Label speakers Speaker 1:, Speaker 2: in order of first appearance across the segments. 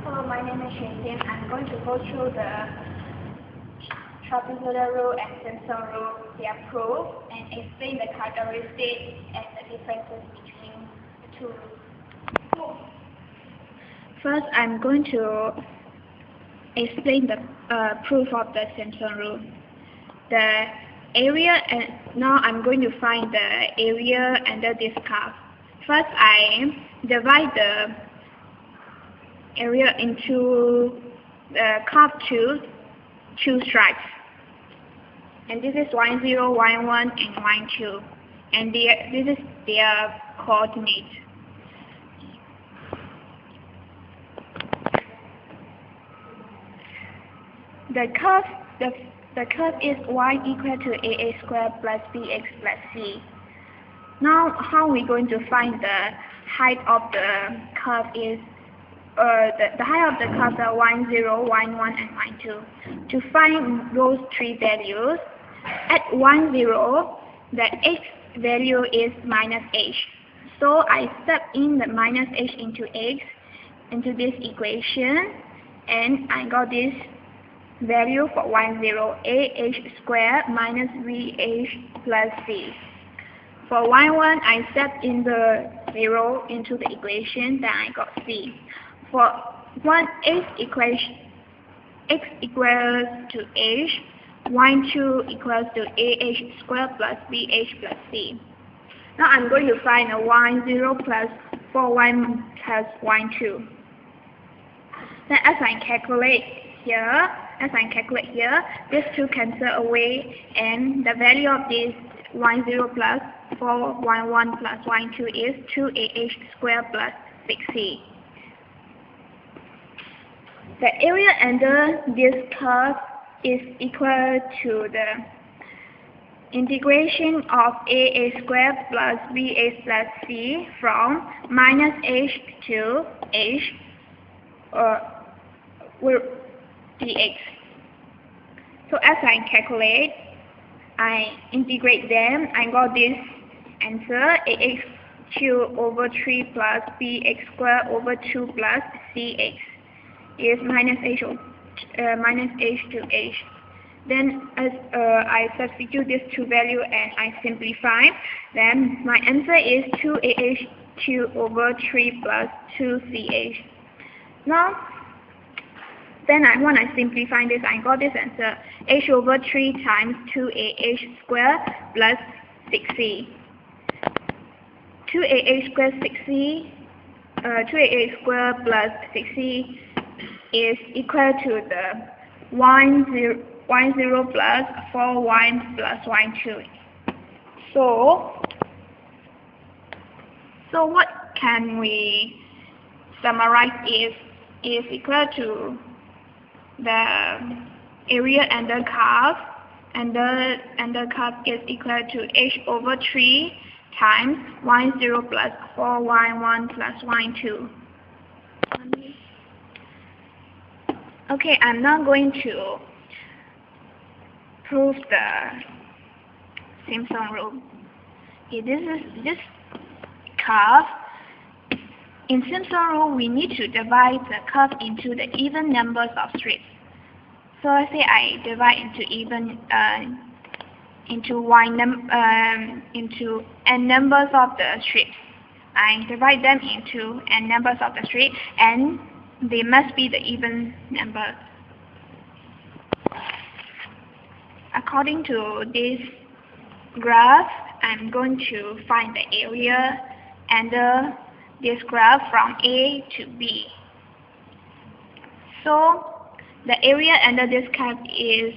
Speaker 1: Hello, my name is Shin. I'm going to go through the trapezoidal rule and Simpson rule, their proof, and explain the characteristics and the differences between the two rules. First, I'm going to explain the proof of the Simpson rule. The area, and now I'm going to find the area under this curve. First, I divide the area into the curve two stripes, and this is y0, y1, and y2, and this is their coordinate. The curve is y equal to a squared plus bx plus c. Now, how are we going to find the height of the curve is the height of the curve are y0, y1, and y2. To find those three values, at y0, the x value is minus h. So I step in the minus h into x into this equation, and I got this value for y0, ah squared minus vh plus c. For y1, I step in the 0 into the equation, then I got c. For x equals to h, y2 equals to ah squared plus bh plus c. Now I'm going to find a y0 plus 4y plus y2. Then as I calculate here, these two cancel away, and the value of this y0 plus 4y1 plus y2 is 2ah squared plus 6c. The area under this curve is equal to the integration of a squared plus bh plus c from minus h to h with dx. So as I calculate, I integrate them, I got this answer, ax cubed over 3 plus bx squared over 2 plus cx is minus h to h. Then as I substitute these two values and I simplify, then my answer is 2ah cubed over 3 plus 2ch. Now, when I simplify this, I got this answer, h over 3 times 2ah squared plus 6c. 2ah squared 6c, 2ah squared plus 6c is equal to the y0 plus 4y plus y2. So what can we summarize is equal to the area under curve, and the curve is equal to h over 3 times y0 plus 4y1 plus y2. Okay, I'm now going to prove the Simpson rule. Okay, this curve. In Simpson rule, we need to divide the curve into the even numbers of strips. So let's say I divide into n numbers of the strips. I divide them into n numbers of the strips, and they must be the even numbers. According to this graph, I'm going to find the area under this graph from A to B. So the area under this curve is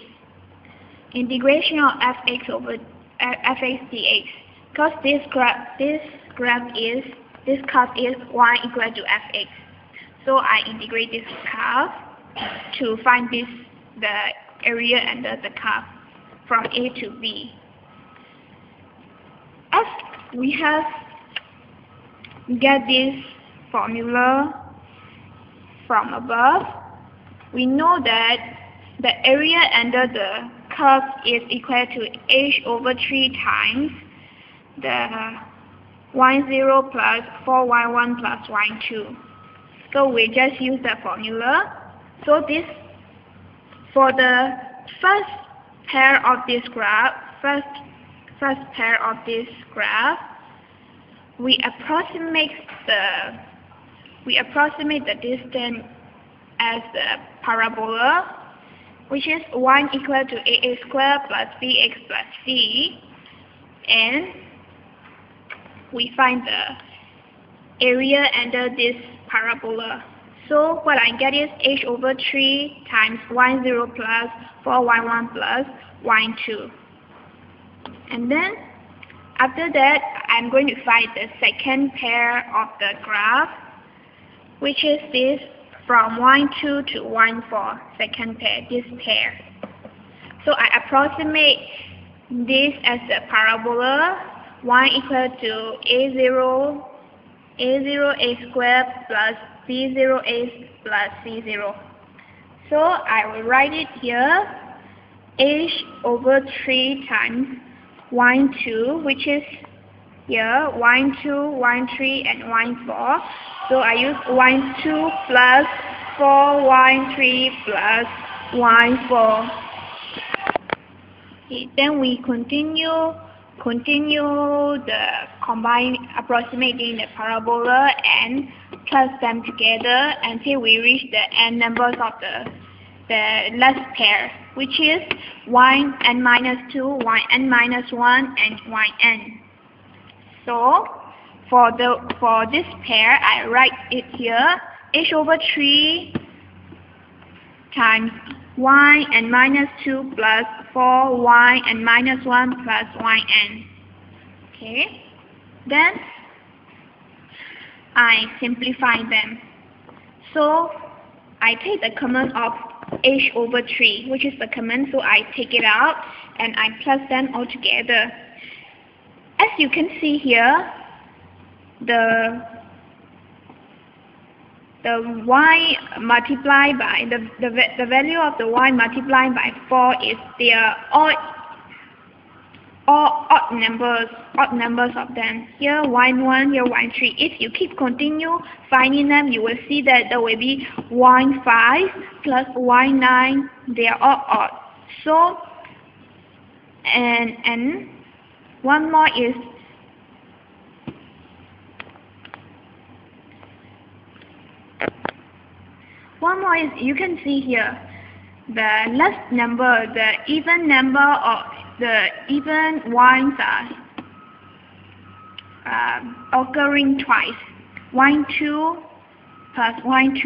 Speaker 1: integration of fx over fx dx, because this curve is y equal to fx. So I integrate this curve to find the area under the curve from A to B. As we have get this formula from above, we know that the area under the curve is equal to h over 3 times the y0 plus 4y1 plus y2. So we just use the formula. So this, for the first pair of this graph, we approximate the distance as the parabola, which is y equal to aa squared plus bx plus c, and we find the area under this parabola. So what I get is h over 3 times y0 plus 4y1 plus y2. And then after that, I'm going to find the second pair of the graph, which is this from y2 to y4, second pair, this pair. So I approximate this as a parabola, y equal to a0 a squared plus b0 a plus c0. So I will write it here, h over 3 times y2, which is here y2, y3, and y4. So I use y2 plus 4y3 plus y4. Okay, then we continue the approximating the parabola and plus them together until we reach the n numbers of the last pair, which is yn minus 2, yn minus 1, and yn. So for this pair, I write it here, h over 3 times yn minus 2 plus 4 yn minus 1 plus yn. Okay, then I simplify them. So I take the common of h over 3, which is the common, so I take it out and I plus them all together. As you can see here, the y multiplied by the value of the y multiplied by 4 is they are all odd numbers of them. Here y1, here y3. If you keep continue finding them, you will see that there will be y5 plus y9. They are all odd. So and one more is you can see here the last number, the even number of the even ones are occurring twice. y2 plus y2